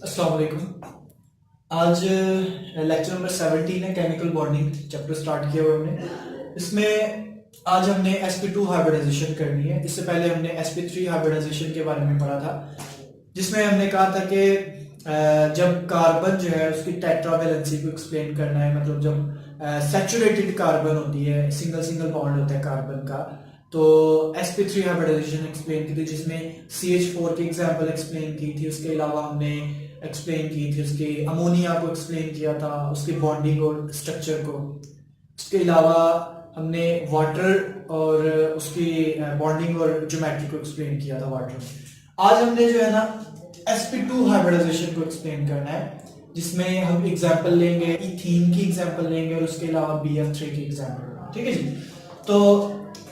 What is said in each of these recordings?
अस्सलाम वालेकुम। आज लेक्चर नंबर 17 है, केमिकल बॉन्डिंग चैप्टर स्टार्ट किया हुआ हमने। इसमें आज हमने sp2 हाइब्रिडाइजेशन करनी है। इससे पहले हमने sp3 हाइब्रिडाइजेशन के बारे में पढ़ा था, जिसमें हमने कहा था कि जब कार्बन जो है उसकी टेट्रावैलेंसी को एक्सप्लेन करना है, मतलब जब सैचुरेटेड कार्बन होती है, सिंगल सिंगल बॉन्ड होता है कार्बन का, तो sp3 हाइब्रिडाइजेशन एक्सप्लेन की थी, जिसमें CH4 की एग्जांपल एक्सप्लेन की थी। उसके अलावा हमने एक्सप्लेन की थी उसके अमोनिया को एक्सप्लेन किया था, उसके बॉन्डिंग और स्ट्रक्चर को। उसके अलावा हमने वाटर और उसकी बॉन्डिंग और ज्योमेट्री को एक्सप्लेन किया था वाटर में। आज हमने जो है ना sp2 हाइब्रिडाइजेशन को एक्सप्लेन करना है, जिसमें हम एग्जांपल लेंगे, इथीन की एग्जांपल लेंगे और उसके अलावा BF3 की एग्जांपल। ठीक है जी। तो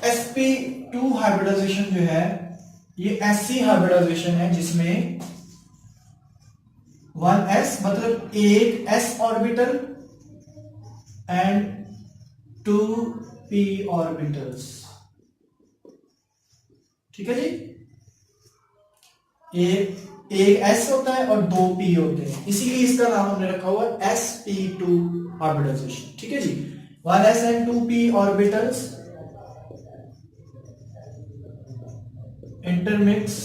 sp2 हाइब्रिडाइजेशन जो है ये ऐसी हाइब्रिडाइजेशन है जिसमें 1s मतलब एक s orbital and 2p orbitals. ठीक है जी। एक s होता है और 2p होते हैं, इसीलिए इसका नाम हमने रखा हुआ है sp2 हाइब्रिडाइजेशन। ठीक है जी। 1s and 2p orbitals intermix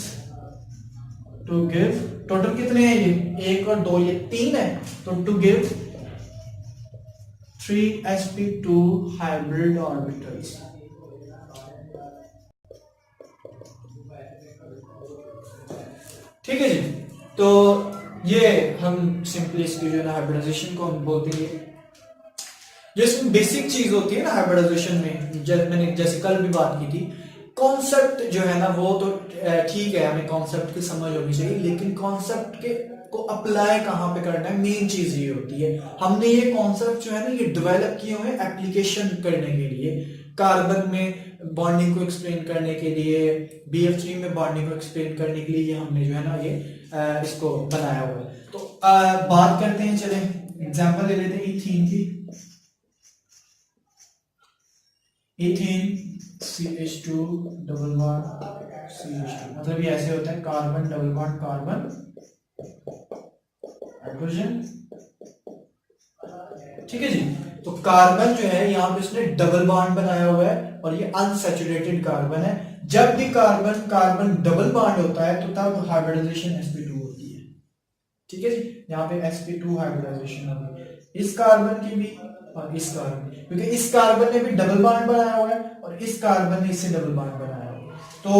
to give, total कितने हैं ये, एक और दो, ये तीन है, तो to give 3sp2 hybrid orbitals. ठीक है जी। तो ये हम सिंपली इसकी जो है ना हाइब्रिडाइजेशन को हम बोलते हैं। जो इसमें बेसिक चीज होती है ना हाइब्रिडाइजेशन में, मैंने जैसे कल भी बात की थी, कॉन्सेप्ट जो है ना वो तो ठीक है, हमें कॉन्सेप्ट की समझ होनी चाहिए, लेकिन कॉन्सेप्ट के को अप्लाई कहाँ पे करना है, मेन चीज ये होती है। हमने ये कॉन्सेप्ट जो है ना ये डेवलप किए हुए एप्लीकेशन करने के लिए, कार्बन में बॉन्डिंग को एक्सप्लेन करने के लिए, BF3 में बॉन्डिंग को एक्सप्लेन करने के लिए ये हमने जो है ना ये इसको बनाया हुआ है। तो बात करते हैं, चले एग्जांपल ले लेते हैं इथीन की। Ethene CH2 double bond CH2, मतलब ये ऐसे होता है, carbon double bond carbon hydrogen. ठीक है जी। तो कार्बन जो है यहाँ पे उसने डबल बॉन्ड बनाया हुआ है और ये अनसैचुरेटेड कार्बन है। जब भी कार्बन कार्बन डबल बॉन्ड होता है तो तब हाइब्रिडाइजेशन sp2 होती है। ठीक है जी। यहाँ पे sp2 हाइब्रिडाइजेशन होगी इस कार्बन की भी और इस कार्बन, क्योंकि इस कार्बन ने भी डबल बॉन्ड बनाया हुआ है और इस कार्बन ने इससे डबल बॉन्ड बनाया हुआ है। तो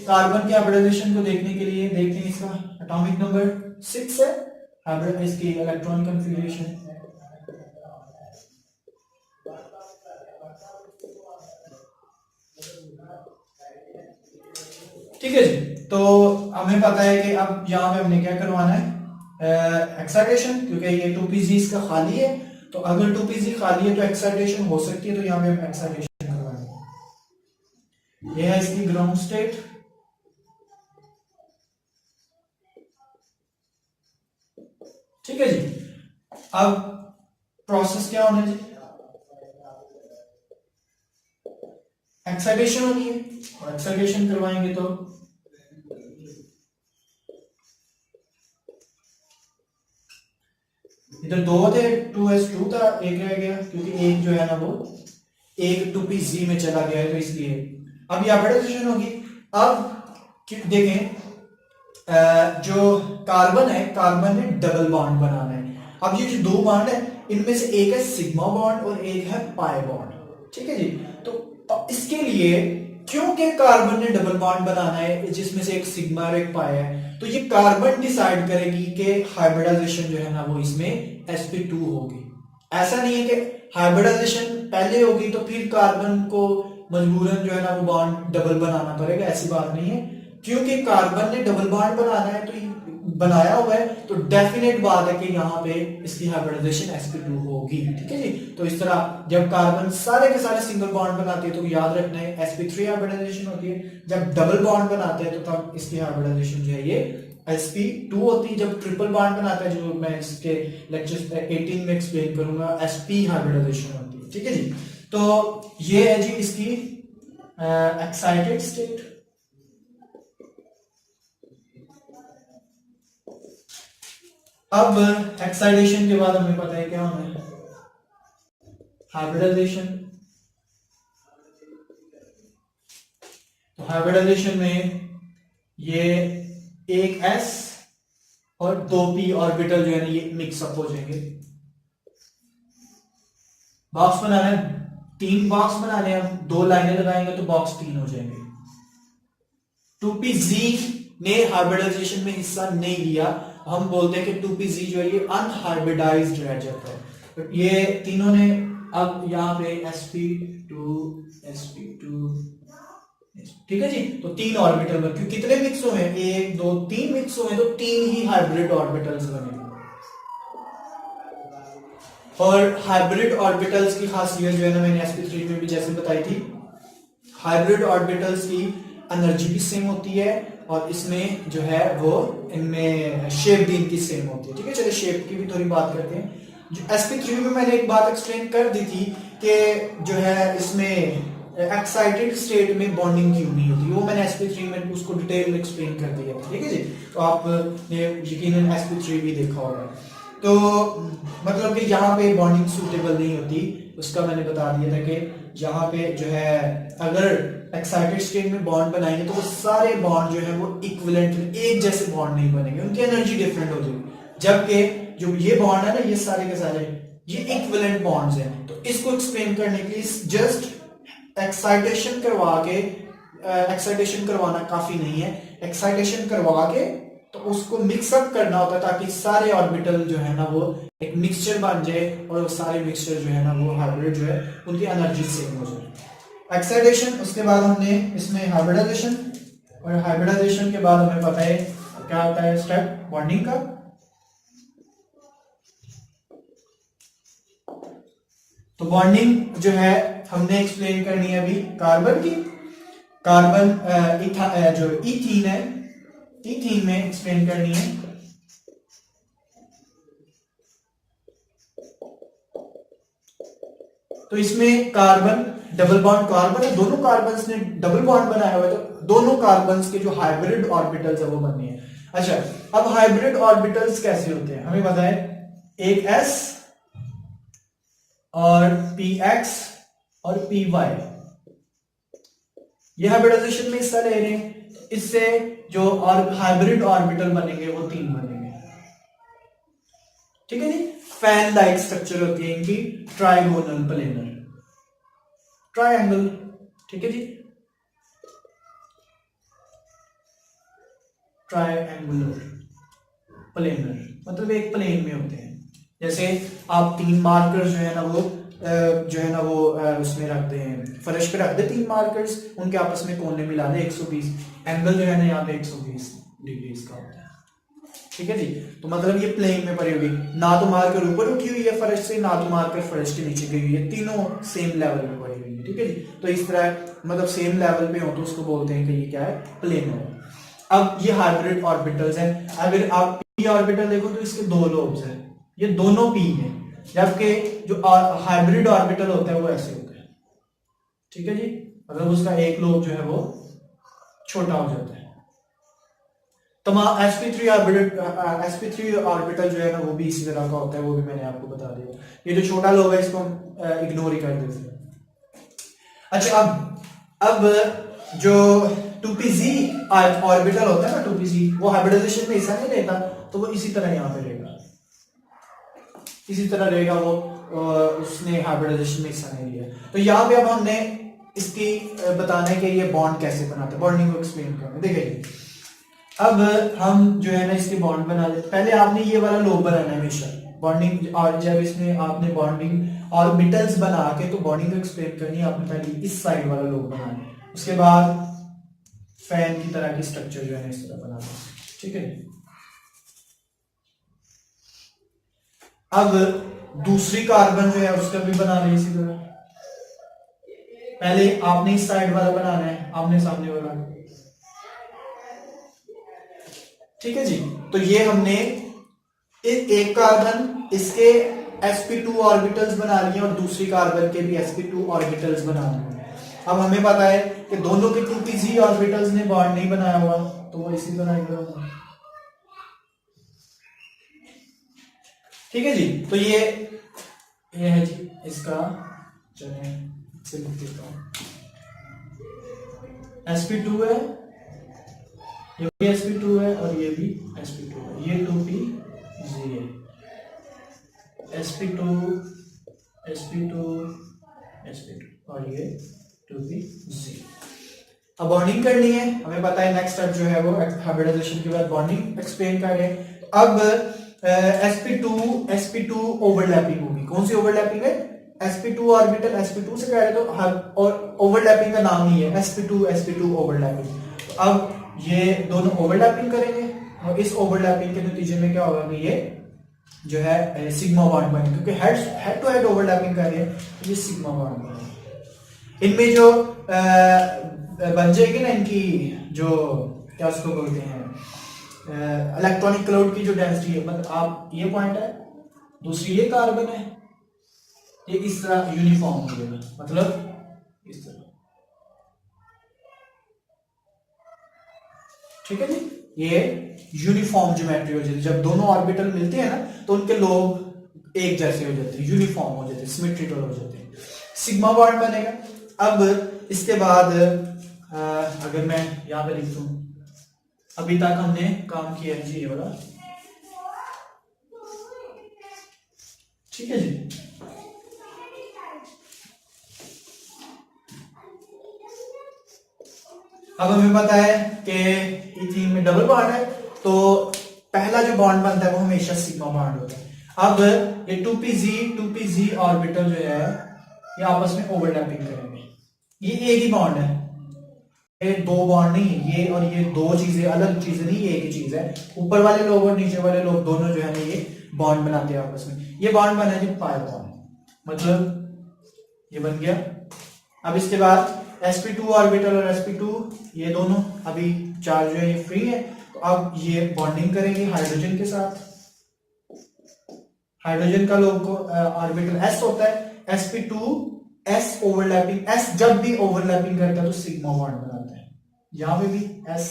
कार्बन के हाइब्रिडाइजेशन को देखने के लिए देखते हैं, इसका एटॉमिक नंबर 6 है, हाइब्रिड इसकी इलेक्ट्रॉन कॉन्फ़िगरेशन। ठीक है जी। तो हमें पता है कि अब यहाँ पे हमने क्या करवाना है, एक्साइटेशन, क्योंकि ये 2pz इसका खाली है, तो अगर 2pz खाली है तो एक्साइटेशन हो सकती है, तो यहाँ पे हम एक्साइटेशन करवाएंगे। ये है इसकी ग्राउंड स्टेट। ठीक है जी। अब प्रोसेस क्या होना है, एक्साइटेशन होनी है, और एक्साइटेशन करवाएंगे तो इधर दो थे, 2s2 था, एक रह गया, क्योंकि एक जो है ना वो एक 2pz में चला गया है, तो इसलिए अब ये हाइब्रिडाइजेशन होगी। अब देखें, जो कार्बन है, कार्बन ने डबल बॉन्ड बनाना है। अब ये जो दो बॉन्ड है, इनमें से एक है सिग्मा बॉन्ड और एक है पाई बॉन्ड। ठीक है जी। तो इसके लिए क्योंकि कार्बन ने डबल बॉन्ड बनाना है जिसमें से एक सिग्मा और एक पाई है, तो ये कार्बन डिसाइड करेगी कि हाइब्रिडाइजेशन जो है ना वो इसमें sp2 होगी। ऐसा नहीं है कि हाइब्रिडाइजेशन पहले होगी तो फिर कार्बन को मजबूरन जो है ना वो बॉन्ड डबल बनाना पड़ेगा, ऐसी बात नहीं है। क्योंकि कार्बन ने डबल बॉन्ड बनाना है, तो बनाया हुआ है, तो डेफिनेट बात है कि यहाँ पे इसकी हाइब्रिडाइजेशन sp2 होगी। ठीक है जी। तो इस तरह जब कार्बन सारे के सारे सिंगल बॉन्ड बनाते हैं तो याद रखना है sp3 हाइब्रिडाइजेशन होती है। जब डबल बॉन्ड बनाते हैं तो तब इसकी हाइब्रिडाइजेशन जो है ये sp2 होती है। जब ट्रिपल बॉन्ड बनाता है, जो मैं इसके लेक्चर 18 में एक्सप्लेन करूंगा, sp हाइब्रिडाइजेशन होती है। ठीक है जी। तो ये है जी इसकी एक्साइटेड स्टेट। अब एक्साइटेशन के बाद हमें पता है क्या होना है, हाइब्रिडाइजेशन। तो हाइब्रिडाइजेशन में ये एक s और 2p ऑर्बिटल जो है ना ये मिक्सअप हो जाएंगे। बॉक्स बनाना है, 3 बॉक्स बनाने हैं, 2 लाइनें लगाएंगे तो बॉक्स 3 हो जाएंगे। 2pz ने हाइब्रिडाइजेशन में हिस्सा नहीं लिया, हम बोलते हैं कि 2pz जो है ये अनहाइब्रिडाइज्ड रह जाता है। तो ये तीनों ने अब यहाँ पे sp2 ठीक है जी। तो 3 ऑर्बिटल बन, क्योंकि कितने मिक्स हुए हैं, 1 2 3 मिक्स हुए हैं, तो 3 ही हाइब्रिड ऑर्बिटल्स बने। और हाइब्रिड ऑर्बिटल्स की खासियत जो है ना मैंने sp3 में भी जैसे बताई थी, हाइब्रिड ऑर्बिटल्स की एनर्जी भी सेम होती है और इसमें जो है वो इनमें शेप भी इनकी सेम होती है। ठीक है, चलिए शेप की भी थोड़ी बात करते हैं। जो sp3 में मैंने एक बात एक्सप्लेन कर दी थी कि जो है इसमें एक्साइटेड स्टेट में बॉन्डिंग क्यों नहीं होती, वो मैंने sp3 में उसको डिटेल में एक्सप्लेन कर दिया था। ठीक है जी, तो आपने यकीनन sp3 भी देखा होगा। तो मतलब कि यहाँ पे बॉन्डिंग सूटेबल नहीं होती, उसका मैंने बता दिया था कि यहाँ पे जो है अगर एक्साइटेड स्टेट में बॉन्ड बनाएंगे तो वो सारे बॉन्ड जो है वो इक्विवेलेंट एक जैसे बॉन्ड नहीं बनेंगे, उनकी एनर्जी डिफरेंट होगी। जबकि जो ये बॉन्ड है ना, ये सारे के सारे ये इक्विवेलेंट बॉन्ड्स हैं। तो इसको एक्सप्लेन करने के लिए जस्ट एक्साइटेशन करवा के, एक्साइटेशन करवाना काफी नहीं है, एक्साइटेशन करवा के तो उसको मिक्सअप करना होता है ताकि सारे ऑर्बिटल जो है ना वो एक मिक्सचर बन जाए और वो सारे मिक्सचर जो है ना वो हाइब्रिड जो है उनकी एनर्जी सेम हो जाए। एक्साइटेशन, उसके बाद हमने इसमें हाइब्रिडाइजेशन, और हाइब्रिडाइजेशन के बाद हमें पता है क्या आता है स्टेप बॉन्डिंग का। तो बॉन्डिंग जो है हमने एक्सप्लेन करनी है अभी कार्बन की। कार्बन जो इथीन है, इथीन में एक्सप्लेन करनी है। तो इसमें कार्बन डबल बॉन्ड, कार्बन है, दोनों कार्बन्स ने डबल बॉन्ड बनाया हुआ है, तो दोनों कार्बन्स के जो हाइब्रिड ऑर्बिटल्स है वो बननी है। अच्छा, अब हाइब्रिड ऑर्बिटल्स कैसे होते हैं हमें पता है, एक s और px और py, ये हाइब्रिडाइजेशन में हिस्सा ले रहे हैं, तो इससे जो और हाइब्रिड ऑर्बिटल बनेंगे वो 3 बनेंगे। ठीक है जी, फैन लाइक स्ट्रक्चर होती है इनकी, ट्राइगोनल प्लेनर, ट्रायंगल। ठीक है जी, ट्रायंगुलर प्लेनर मतलब एक प्लेन में होते हैं। जैसे आप 3 मार्कर जो है ना वो उसमें रख दें, फर्श पे रख दे 3 मार्कर्स, उनके आपस में कोने मिला दे 120, एंगल जो है ना यहाँ पे 120 डिग्री का होता है। ठीक है जी, तो मतलब ये प्लेन में पड़ी हुई, ना तो मार्कर ऊपर उठी हुई है फर्श से, ना तो मार्कर फर्श के नीचे गई हुई है, तीनों सेम लेवल में पड़ी हुई है। ठीक है जी, तो इस तरह मतलब सेम लेवल पे हो तो उसको बोलते हैं कि ये क्या है, प्लेन है। अब ये हाइब्रिड ऑर्बिटल्स हैं। अगर आप पी ऑर्बिटल देखो तो इसके 2 लोब्स हैं, ये दोनों पी हैं, जबकि जो हाइब्रिड ऑर्बिटल होता है वो ऐसे होता है। ठीक है जी, मतलब उसका एक लोब जो है वो छोटा हो जाता है। तमाम sp3 ऑर्बिटल जो है ना वो भी इसी तरह का होता है, वो भी मैंने आपको बता दिया। ये जो छोटा लोब है इसको इग्नोर ही कर देते हैं। अच्छा, अब जो 2pz ऑर्बिटल होता है ना, 2pz वो हाइब्रिडाइजेशन में हिस्सा नहीं लेता, तो वो इसी तरह यहाँ पे रहेगा, इसी तरह रहेगा वो, उसने हाइब्रिडाइजेशन में हिस्सा नहीं लिया। तो यहाँ पे अब हमने इसकी बताना है कि ये बॉन्ड कैसे बनाते हैं, बॉन्डिंग को एक्सप्लेन करना। देखिए अब हम जो है ना इसके बॉन्ड बना लेते, पहले आपने ये वाला लोब बनाना है हमेशा बॉन्डिंग, और जब इसमें आपने बॉन्डिंग ऑर्बिटल्स बना के तो बॉन्डिंग को एक्सप्लेन करनी है, आपने पहले इस साइड वाला लोब बनाना है, उसके बाद फैन की तरह की स्ट्रक्चर जो है इस तरह बनाना है। ठीक है, अब दूसरी कार्बन जो है उसका भी बना रहे इसी तरह, पहले आपने इस साइड वाला बनाना है, आमने सामने वाला। ठीक है जी, तो ये हमने एक कार्बन इसके sp2 ऑर्बिटल्स बना लिए और दूसरी कार्बन के भी sp2 ऑर्बिटल्स बना लिए। अब हमें पता है कि दोनों के 2pz ऑर्बिटल्स ने बॉन्ड नहीं बनाया हुआ, तो वो इसी तरह होगा। ठीक है जी। तो ये है जी इसका, चलिए इसे लिख देता हूँ, sp2 है, ये भी sp2 है और ये भी sp2 है, ये 2pz है, sp2 sp2 sp2 और ये 2pz। अब बॉन्डिंग करनी है, हमें पता है नेक्स्ट स्टेप जो है वो हाइब्रिडाइजेशन के बाद बॉन्डिंग एक्सप्लेन कर रहे हैं। अब sp2 ओवरलैपिंग होगी। कौन सी ओवरलैपिंग है? sp2 ऑर्बिटल sp2 से कह रहे तो और ओवरलैपिंग का नाम ही है sp2 ओवरलैपिंग। अब ये दोनों ओवरलैपिंग करेंगे और इस ओवरलैपिंग के नतीजे में क्या होगा कि ये जो है सिग्मा बॉन्ड बनेगा, क्योंकि हेड टू हेड ओवरलैपिंग कर रहे हैं तो ये सिग्मा बॉन्ड बनेगा। इनमें जो बन जाएगी ना इनकी जो क्या उसको बोलते हैं इलेक्ट्रॉनिक क्लाउड की जो डेंसिटी है, मतलब आप ये पॉइंट है, दूसरी ये कार्बन है, ये इस तरह यूनिफॉर्म हो जाएगा, मतलब इस तरह। ठीक है जी, ये यूनिफॉर्म ज्योमेट्री हो जाती है। जब दोनों ऑर्बिटल मिलते हैं ना तो उनके लोब एक जैसे हो जाते हैं, यूनिफॉर्म हो जाते हैं, सिमेट्रिकल हो जाते हैं, सिग्मा बॉन्ड बनेगा। अब इसके बाद अगर मैं यहां पे लिख दूं, अभी तक हमने काम किया है जी ये वाला, ठीक है जी। अब हमें पता है कि इथीन में डबल बॉन्ड है, तो पहला जो बॉन्ड बनता है वो हमेशा सिग्मा बॉन्ड होता है। अब ये 2pz ऑर्बिटल जो है ये आपस में ओवरलैपिंग करेंगे। ये एक ही बॉन्ड है, ये दो बॉन्ड नहीं है, ये और ये दो चीजें अलग चीजें नहीं, एक ही चीज है। ऊपर वाले लोग और नीचे वाले लोग दोनों जो है ना ये बॉन्ड बनाते हैं आपस में। ये बॉन्ड बना है पाई बॉन्ड, मतलब ये बन गया। अब इसके बाद sp2 ऑर्बिटल और sp2 ये दोनों अभी चार्ज जो है ये फ्री है, तो अब ये बॉन्डिंग करेंगे हाइड्रोजन के साथ। हाइड्रोजन का लोग को ऑर्बिटल s होता है, sp2 s ओवरलैपिंग, s जब भी ओवरलैपिंग करता है तो सिग्मा बॉन्ड बनाता है। यहां पे भी s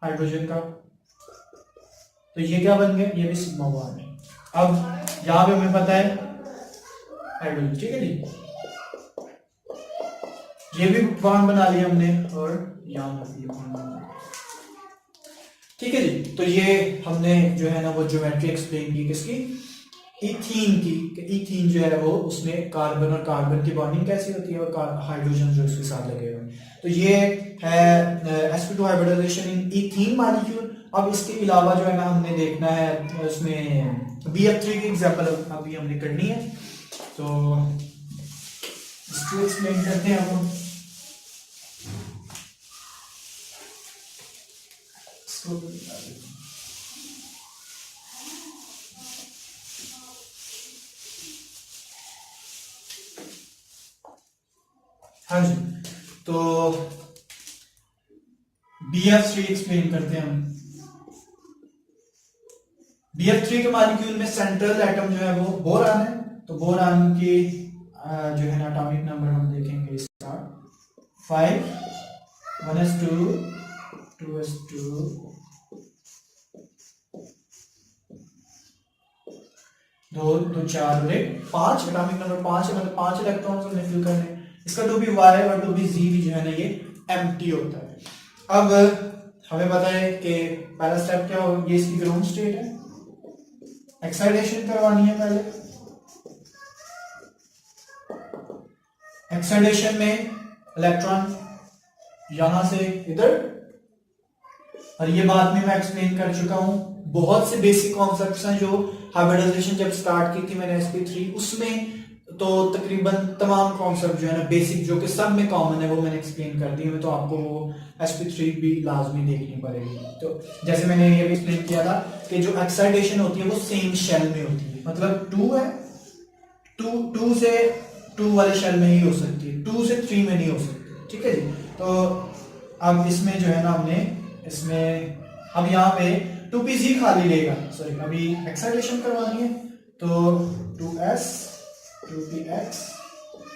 हाइड्रोजन का, तो ये क्या बन गया, ये भी सिग्मा बॉन्ड है। अब यहां पे हमें पता है हाइड्रोजन, ठीक है जी, ये भी बॉन्ड बना लिया हमने और यहां पर भी बॉन्ड बना लिया, ठीक है जी। तो ये हमने जो है ना वो ज्योमेट्री एक्सप्लेन की किसकी, इथीन की, कि इथीन जो है वो उसमें कार्बन और कार्बन की बॉन्डिंग कैसी होती है और हाइड्रोजन जो इसके साथ लगे हुए। तो ये है sp2 हाइब्रिडाइजेशन इन इथीन मॉलिक्यूल। अब इसके अलावा जो है ना हमने देखना है उसमें BF3 की एग्जांपल अभी हमने करनी है, तो इसको एक्सप्लेन करते हैं हम। हाँ जी, तो BF3 एक्सप्लेन करते हैं हम। BF3 के मॉलिक्यूल में सेंट्रल एटम जो है वो बोरान है, तो बोरान की जो है ना एटॉमिक नंबर हम देखेंगे इसका 5, 1s2, 2s2, 2 2 4 और 1 5, एटॉमिक नंबर 5 है, मतलब 5 इलेक्ट्रॉन्स हमने फिल करने। इसका 2p y और 2p z भी जो है ना ये एम्प्टी होता है। अब हमें पता है कि पहला स्टेप क्या होगा, ये इसकी ग्राउंड स्टेट है, एक्साइटेशन करवानी है पहले। एक्साइटेशन में इलेक्ट्रॉन यहां से इधर, और ये बाद में मैं एक्सप्लेन कर चुका हूं। बहुत से बेसिक कॉन्सेप्ट्स हैं जो हाइब्रिडाइजेशन जब स्टार्ट की थी मैंने sp3 उसमें, तो तकरीबन तमाम कॉन्सेप्ट जो है ना बेसिक जो कि सब में कॉमन है वो मैंने एक्सप्लेन कर दिए। तो आपको वो sp3 भी लाजमी देखनी पड़ेगी। तो जैसे मैंने ये भी एक्सप्लेन किया था कि जो एक्साइटेशन होती है वो सेम शेल में होती है, मतलब 2 है, 2 से 2 वाले शेल में ही हो सकती है, 2 से 3 में नहीं हो सकती, ठीक है जी। तो अब इसमें जो है ना हमने इसमें अब यहाँ पे 2pz खाली लेगा, सॉरी अभी एक्साइटेशन करवानी है, तो 2s 2px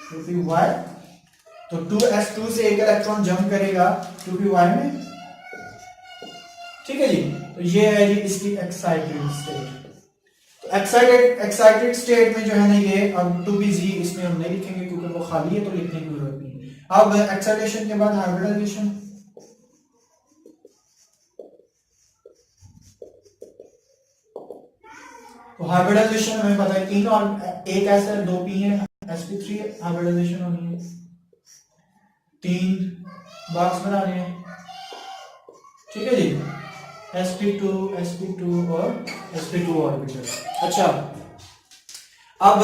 2py, तो 2s2 से एक इलेक्ट्रॉन जंप करेगा 2py में, ठीक है जी। तो ये है जी इसकी एक्साइटेड स्टेट। तो एक्साइटेड स्टेट में जो है ना ये अब 2pz इसमें हम नहीं लिखेंगे क्योंकि वो खाली है, तो लिखने की जरूरत नहीं। अब एक्साइटेशन के बाद हाइब्रिडाइजेशन। तो हाइब्रिडाइजेशन हमें पता है 3 और एक एस है 2 पी है, sp3 हाइब्रिडाइजेशन होनी है, 3 बॉक्स बनाने हैं, ठीक है जी, sp2 और sp2 ऑर्बिटल। अच्छा, अब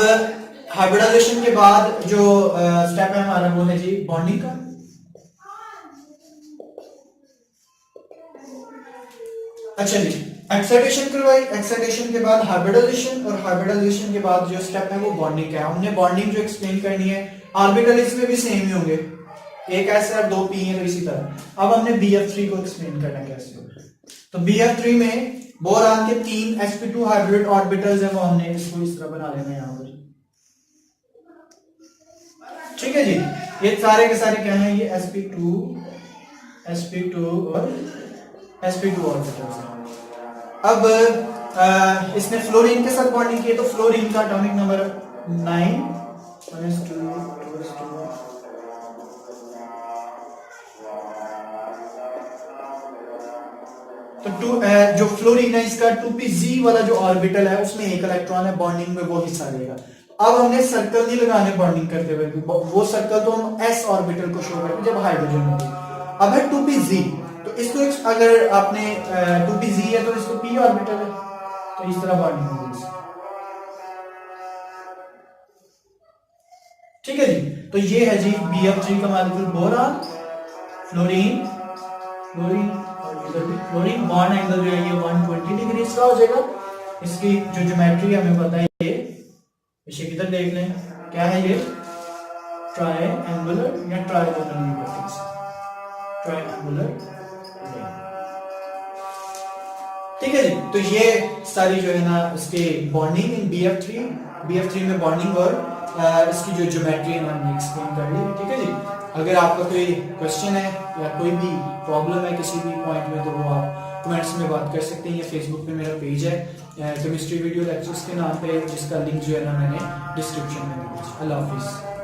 हाइब्रिडाइजेशन के बाद जो स्टेप है हमारा वो है जी बॉन्डिंग का। अच्छा जी, एक्साइटेशन करवाई, एक्साइटेशन के बाद हाइब्रिडाइजेशन, और हाइब्रिडाइजेशन के बाद जो स्टेप है वो बॉन्डिंग का है। हमने बॉन्डिंग जो एक्सप्लेन करनी है, ऑर्बिटल इसमें भी सेम ही होंगे, एक ऐसे और 2 पी है, तो इसी तरह। अब हमने BF3 को एक्सप्लेन करना कैसे होगा। तो BF3 में बोरान के 3 sp2 हाइब्रिड ऑर्बिटल्स हैं, वो हमने इसको इस तरह बना लेना है यहाँ पर, ठीक है जी। ये सारे के सारे क्या हैं, ये sp2 और sp2 ऑर्बिटल्स हैं। अब इसने फ्लोरीन के साथ बॉन्डिंग की है, तो फ्लोरीन का एटॉमिक नंबर 9 तो जो फ्लोरीन है इसका 2pz वाला जो ऑर्बिटल है उसमें एक इलेक्ट्रॉन है, बॉन्डिंग में वो हिस्सा लेगा। अब हमने सर्कल नहीं लगाने बॉन्डिंग करते हुए, वो सर्कल तो हम s ऑर्बिटल को शो करेंगे जब हाइड्रोजन होगी। अब है 2pz, तो इसको अगर आपने 2pz है तो इसको p ऑर्बिटल है, तो इस तरह बॉन्डिंग होगी, ठीक है जी। तो ये है जी BF3 का मॉलिक्यूल, बोरान, फ्लोरीन, और इधर भी फ्लोरीन, बॉन्ड एंगल जो है ये 120 डिग्री का हो जाएगा। इसकी जो ज्योमेट्री हमें पता है, ये इसे किधर देख लें, क्या है ये, ट्रायंगुलर या ट्रायगोनल मैट्रिक्स, ट्रायंगुलर, ठीक है जी। तो ये सारी जो है ना इसके बॉन्डिंग इन BF3 में बॉन्डिंग और इसकी जो ज्योमेट्री है ना हमने एक्सप्लेन कर ली, ठीक है जी। अगर आपका कोई क्वेश्चन है या कोई भी प्रॉब्लम है किसी भी पॉइंट में, तो वो आप कमेंट्स में बात कर सकते हैं। ये फेसबुक पे मेरा पेज है केमिस्ट्री वीडियो लेक्चर्स के नाम पे, जिसका लिंक जो है ना मैंने डिस्क्रिप्शन में दिया। अल्लाह हाफिज़।